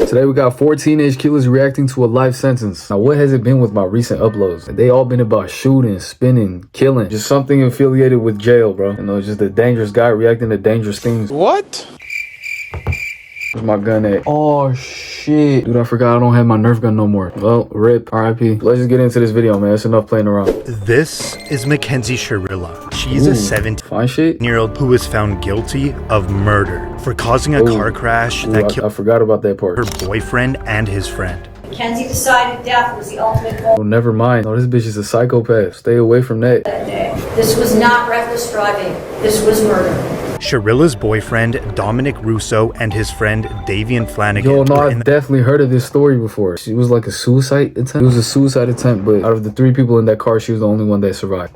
Today we got 4 teenage killers reacting to a life sentence. Now what has it been with my recent uploads? They all been about shooting, spinning, killing. Just something affiliated with jail, bro. You know, just a dangerous guy reacting to dangerous things. What? Where's my gun at? Oh shit. Dude, I forgot I don't have my Nerf gun no more. Well, rip, RIP. Let's just get into this video, man. It's enough playing around. This is Mackenzie Sharilla. She's a 17-year-old who was found guilty of murder for causing a car crash that killed I forgot about that part. her boyfriend and his friend. Mackenzie decided death was the ultimate goal Oh, never mind. Oh, this bitch is a psychopath. Stay away from that. that day. This was not reckless driving. This was murder. Sharilla's boyfriend, Dominic Russo, and his friend, Davian Flanagan. Yo, no, I've definitely heard of this story before. She was like a suicide attempt. It was a suicide attempt, but out of the 3 people in that car, she was the only one that survived.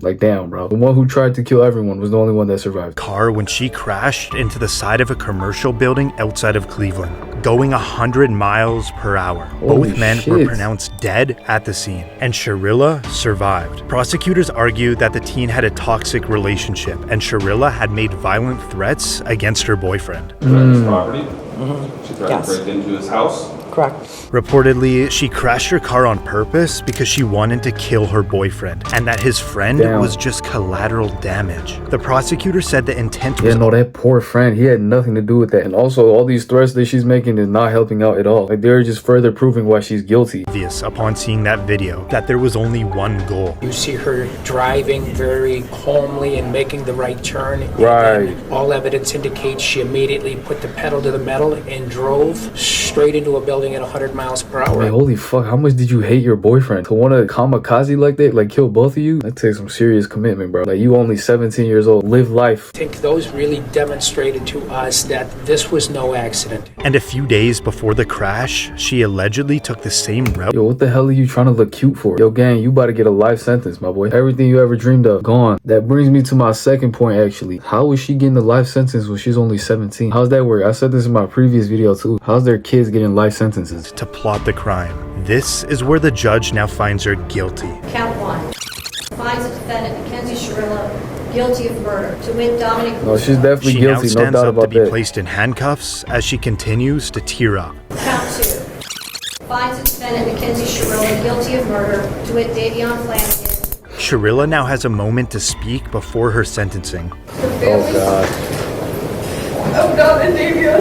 Like, damn, bro. The one who tried to kill everyone was the only one that survived. Car when she crashed into the side of a commercial building outside of Cleveland, going 100 miles per hour. Both men were pronounced dead at the scene, and Sharilla survived. Prosecutors argued that the teen had a toxic relationship, and Sharilla had made violent threats against her boyfriend. His property? She tried to break into his house? Correct. Reportedly, she crashed her car on purpose because she wanted to kill her boyfriend, and that his friend was just collateral damage. The prosecutor said the intent was— Yeah, no, that poor friend, he had nothing to do with that. And also, all these threats that she's making is not helping out at all. Like, they're just further proving why she's guilty. obvious upon seeing that video that there was only one goal. You see her driving very calmly and making the right turn. Right. And all evidence indicates she immediately put the pedal to the metal and drove straight into a building at 100 miles per hour. Man, holy fuck, how much did you hate your boyfriend? To want to kamikaze like that? Like, kill both of you? That takes some serious commitment, bro. Like, you only 17 years old. Live life. I think those really demonstrated to us that this was no accident. And a few days before the crash, she allegedly took the same route. Yo, what the hell are you trying to look cute for? Yo, gang, you about to get a life sentence, my boy. Everything you ever dreamed of, gone. That brings me to my second point, actually. How is she getting a life sentence when she's only 17? How's that work? I said this in my previous video, too. How's their kids getting life sentences? To plot the crime. This is where the judge now finds her guilty. Count 1. Finds the defendant, Mackenzie Sharilla, guilty of murder. To wit, Dominic No, she's definitely She guilty, now no stands doubt up to about be that. placed in handcuffs as she continues to tear up. Count 2. Finds the defendant, Mackenzie Sharilla, guilty of murder. To wit, Davian Flanagan. Sharilla now has a moment to speak before her sentencing. Oh, God. Oh God, and Davian,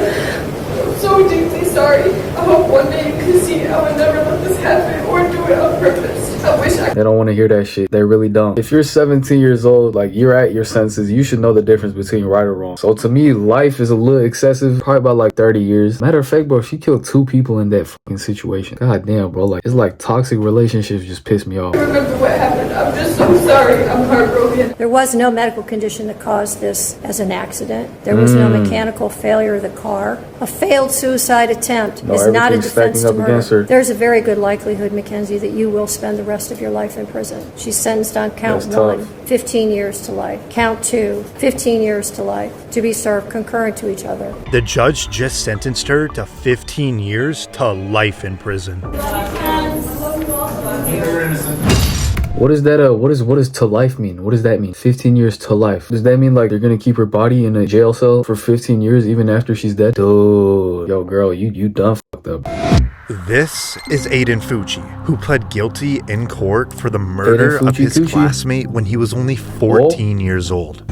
I'm so deeply sorry. I hope one day you can see I would never let this happen or do it on purpose. I wish I could. They don't want to hear that shit. They really don't. If you're 17 years old, like, you're at your senses, you should know the difference between right or wrong. So to me, life is a little excessive, probably about like 30 years. Matter of fact, bro, she killed 2 people in that fucking situation. God damn, bro. Like, it's like toxic relationships just piss me off. I remember what happened. I'm just so sorry. I'm heartbroken. There was no medical condition that caused this as an accident. There was no mechanical failure of the car. A failed suicide attempt is not a defense to murder. There's a very good likelihood, Mackenzie, that you will spend the rest of your life in prison. She's sentenced on count 1, 15 years to life. Count 2, 15 years to life, to be served concurrent to each other. The judge just sentenced her to 15 years to life in prison. What is that? What does to life mean? What does that mean? 15 years to life. Does that mean like they're gonna keep her body in a jail cell for 15 years even after she's dead? Dude, yo, girl, you done fucked up. This is Aiden Fucci, who pled guilty in court for the murder of his classmate when he was only 14 years old.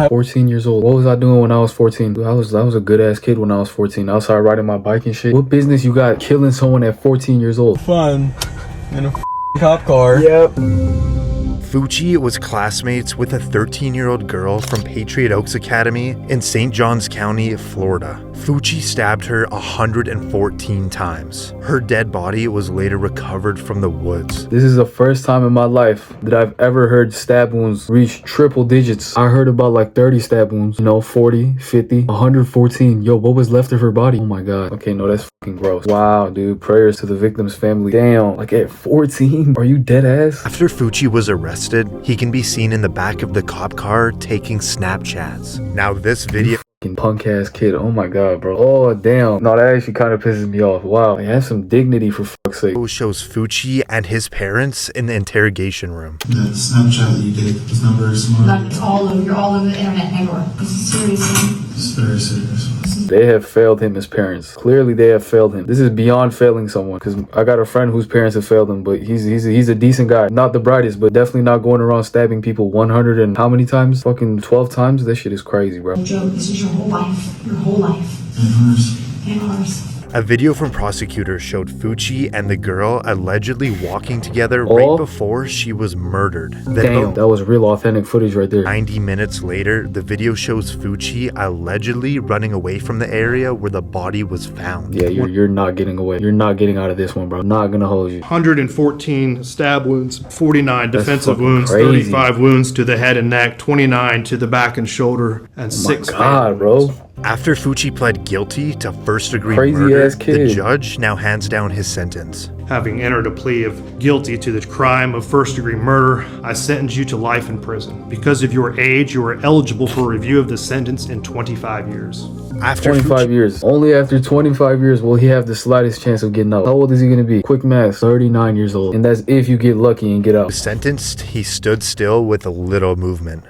14 years old. What was I doing when I was 14? Dude, I was a good ass kid when I was 14. Outside riding my bike and shit. What business you got killing someone at 14 years old? Fun. In a cop car. Yep. Fucci was classmates with a 13-year-old girl from Patriot Oaks Academy in St. Johns County, Florida. Fucci stabbed her 114 times. Her dead body was later recovered from the woods. This is the first time in my life that I've ever heard stab wounds reach triple digits. I heard about like 30 stab wounds, you know, 40, 50, 114. Yo, what was left of her body? Oh my God. Okay, no, that's fucking gross. Wow, dude. Prayers to the victim's family. Damn, like at 14? Are you dead ass? After Fucci was arrested, he can be seen in the back of the cop car taking Snapchats. Now this video punk ass kid. Oh my god, bro. Oh damn. No, that actually kind of pisses me off. Wow. Have some dignity for fuck's sake. Shows Fucci and his parents in the interrogation room. That Snapchat that you did was not very smart. That's you're all over the internet network. This is serious. It's very serious. They have failed him as parents. Clearly they have failed him. This is beyond failing someone, because I got a friend whose parents have failed him, but he's a decent guy. Not the brightest, but definitely not going around stabbing people 100 and how many times? Fucking 12 times? That shit is crazy, bro. Joe, this is your whole life. Your whole life. And hers. And ours. A video from prosecutors showed Fucci and the girl allegedly walking together right before she was murdered. Damn, that was real authentic footage right there. 90 minutes later, the video shows Fucci allegedly running away from the area where the body was found. Yeah, you're not getting away. You're not getting out of this one, bro. Not gonna hold you. 114 stab wounds, 49 defensive wounds, crazy. 35 wounds to the head and neck, 29 to the back and shoulder, and 6 God, bro. After Fucci pled guilty to first-degree Crazy murder, ass kid. the judge now hands down his sentence. Having entered a plea of guilty to the crime of first-degree murder, I sentence you to life in prison. Because of your age, you are eligible for review of the sentence in 25 years. After 25 years. Only after 25 years will he have the slightest chance of getting out. How old is he gonna be? Quick math, 39 years old. And that's if you get lucky and get out. sentenced, he stood still with a little movement.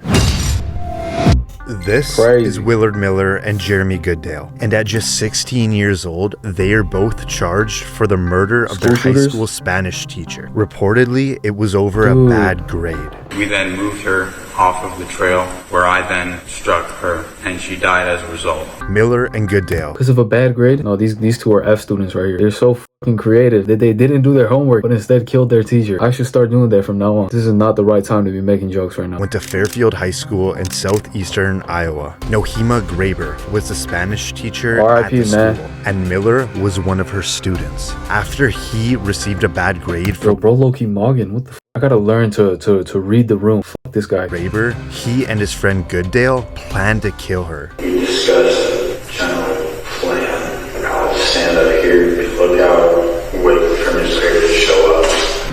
This Crazy. is Willard Miller and Jeremy Goodale, and at just 16 years old, they are both charged for the murder of their high school Spanish teacher. Reportedly, it was over a bad grade. We then moved her off of the trail, where I then struck her, and she died as a result. Miller and Goodale. Because of a bad grade? No, these two are F students right here. They're so fucking creative that they didn't do their homework, but instead killed their teacher. I should start doing that from now on. This is not the right time to be making jokes right now. Went to Fairfield High School in southeastern Iowa. Nohema Graber was the Spanish teacher at the school, and Miller was one of her students. After he received a bad grade for bro low-key Morgan, what the f? I gotta learn to read the room. Fuck this guy. Graber, he and his friend Goodale planned to kill her. We discussed general plan, and I'll stand up here, look out, wait for Miss Graber to show up.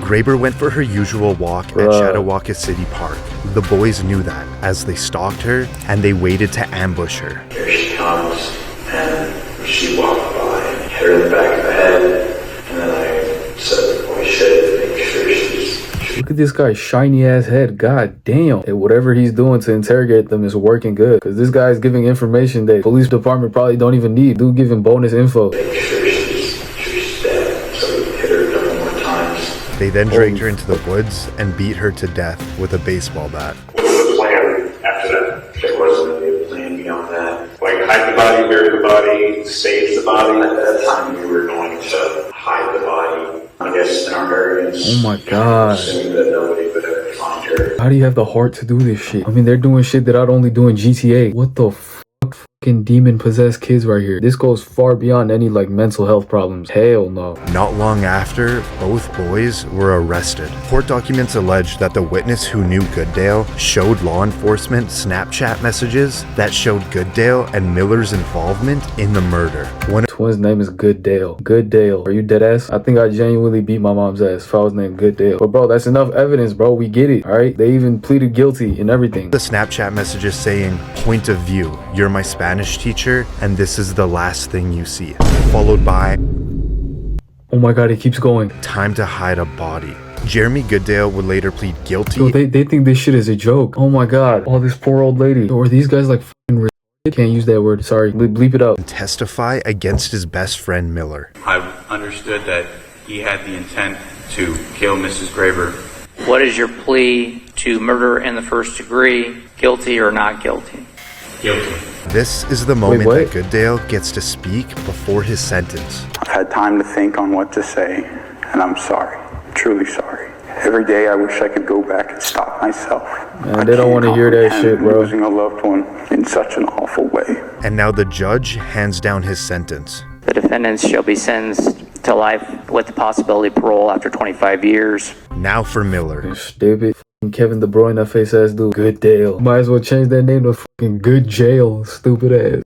Graber went for her usual walk at Chautauqua City Park. The boys knew that as they stalked her and they waited to ambush her. Here she comes, and she walked by, hit her in the back of the head, and then I said, "Holy shit," make sure she's. Look at this guy's shiny ass head. God damn. Hey, whatever he's doing to interrogate them is working good. Because this guy is giving information that police department probably don't even need. Dude giving bonus info. Make sure she's dead. So we hit her a couple more times. They then dragged her into the woods and beat her to death with a baseball bat. What was the plan after that? There wasn't really a plan beyond that. Like hide the body, bury the body, save the body. At that time we were going to hide the body. I guess in our arrogance. Oh my god. Assuming that nobody would ever find her. How do you have the heart to do this shit? I mean, they're doing shit that I'd only do in GTA. What the fuck? Fucking demon possessed kids right here. This goes far beyond any like mental health problems. Hell no. Not long after, both boys were arrested. Court documents allege that the witness who knew Goodale showed law enforcement Snapchat messages that showed Goodale and Miller's involvement in the murder. One twin's name is Goodale. Goodale. Are you dead ass? I think I genuinely beat my mom's ass if I was named Goodale. But bro, that's enough evidence, bro. We get it. Alright? They even pleaded guilty and everything. The Snapchat messages saying, "Point of view, you're my Spanish teacher, and this is the last thing you see." Followed by, oh my god, it keeps going. "Time to hide a body." Jeremy Goodale would later plead guilty. Yo, they think this shit is a joke. Oh my god. Oh, this poor old lady. Or these guys like fucking can't use that word. Sorry. Bleep it up. And testify against his best friend Miller. I understood that he had the intent to kill Mrs. Graber. What is your plea to murder in the first degree? Guilty or not guilty? Guilty. This is the moment that Goodale gets to speak before his sentence. I've had time to think on what to say, and I'm sorry. Truly sorry. Every day I wish I could go back and stop myself. Man, they don't want to hear that shit, bro. Losing a loved one in such an awful way. And now the judge hands down his sentence. The defendants shall be sentenced to life with the possibility of parole after 25 years. Now for Miller. You stupid Kevin De Bruyne, that face ass dude. Goodale. Might as well change that name to fucking Good Jail. Stupid ass.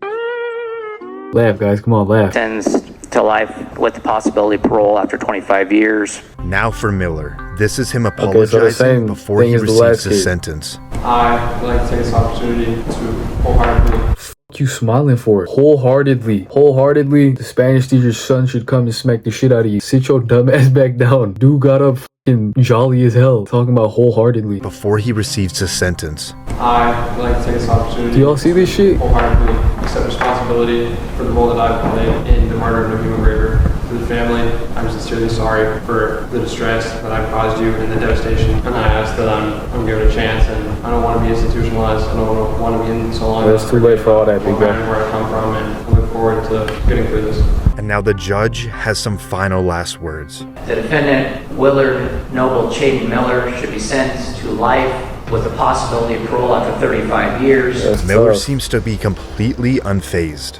Laugh, guys. Come on, laugh. Sentenced to life with the possibility of parole after 25 years. Now for Miller. This is him apologizing before he receives his sentence. I'd like to take this opportunity to wholeheartedly you smiling for? Wholeheartedly, the Spanish teacher's son should come and smack the shit out of you. Sit your dumb ass back down. Dude got up fucking jolly as hell, talking about wholeheartedly. Before he receives his sentence, I'd like to take this opportunity. Do y'all see this shit? Wholeheartedly accept responsibility for the role that I've played in the murder of a human braver. To the family, I'm sincerely sorry for the distress that I've caused you and the devastation. And I ask that I'm given a chance, and I don't want to be institutionalized. I don't want to be in so long. It's too late for all that, big guy. Where I come from, and I look forward to getting through this. and now the judge has some final last words. The defendant, Willard Noble Chaden Miller, should be sentenced to life with the possibility of parole after 35 years. Miller seems to be completely unfazed.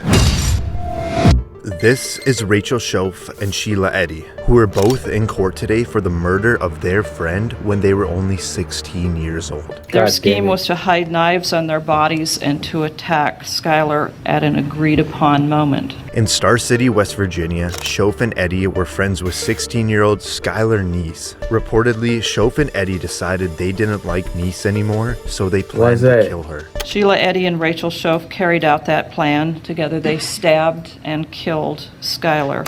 This is Rachel Shoaf and Sheila Eddy, who were both in court today for the murder of their friend when they were only 16 years old. Their scheme was to hide knives on their bodies and to attack Skylar at an agreed upon moment. In Star City, West Virginia, Shoaf and Eddy were friends with 16-year-old Skylar Neese. Reportedly, Shoaf and Eddy decided they didn't like Neese anymore, so they planned to kill her. Sheila Eddy and Rachel Shoaf carried out that plan. Together they stabbed and killed Skylar.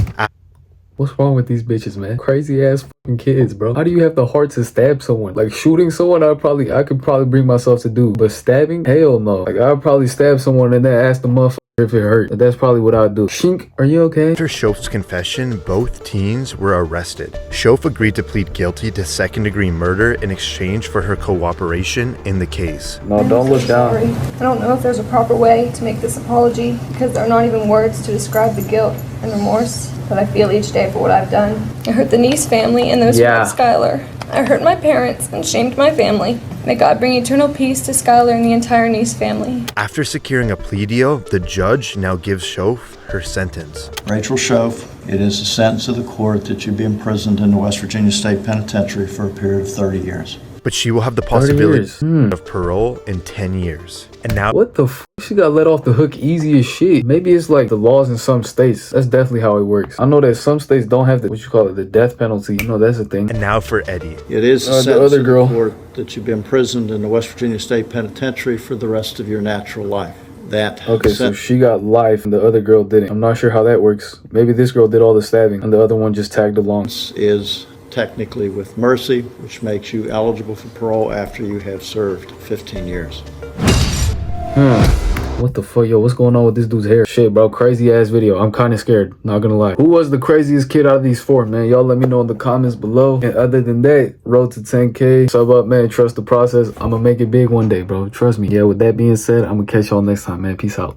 What's wrong with these bitches, man? Crazy ass fucking kids, bro. How do you have the heart to stab someone? Like shooting someone, I could probably bring myself to do, but stabbing? Hell no. Like I'd probably stab someone and then ask the motherfucker if it hurt. That's probably what I'd do. Shink, are you okay? After Shoaf's confession, both teens were arrested. Shoaf agreed to plead guilty to second-degree murder in exchange for her cooperation in the case. No, don't look down. I don't know if there's a proper way to make this apology because there are not even words to describe the guilt and remorse that I feel each day for what I've done. I hurt the Neese family and those who hurt Skylar. I hurt my parents and shamed my family. May God bring eternal peace to Skylar and the entire Neese family. After securing a plea deal, the judge now gives Shoaf her sentence. Rachel Shoaf, it is the sentence of the court that you be imprisoned in the West Virginia State Penitentiary for a period of 30 years. But she will have the possibility of parole in 10 years. And now... What the f***? She got let off the hook easy as shit. Maybe it's like the laws in some states. That's definitely how it works. I know that some states don't have the, the death penalty. You know, that's a thing. And now for Eddy. It is the sentence of the court that you be imprisoned in the West Virginia State Penitentiary for the rest of your natural life. Okay, so she got life and the other girl didn't. I'm not sure how that works. Maybe this girl did all the stabbing and the other one just tagged along. This is technically with mercy, which makes you eligible for parole after you have served 15 years. What the fuck, yo, what's going on with this dude's hair? Shit, bro, crazy ass video. I'm kind of scared, not gonna lie. Who was the craziest kid out of these four, man? Y'all let me know in the comments below. And other than that, road to 10K. Sub up, man, trust the process. I'm gonna make it big one day, bro. Trust me. Yeah, with that being said, I'm gonna catch y'all next time, man. Peace out.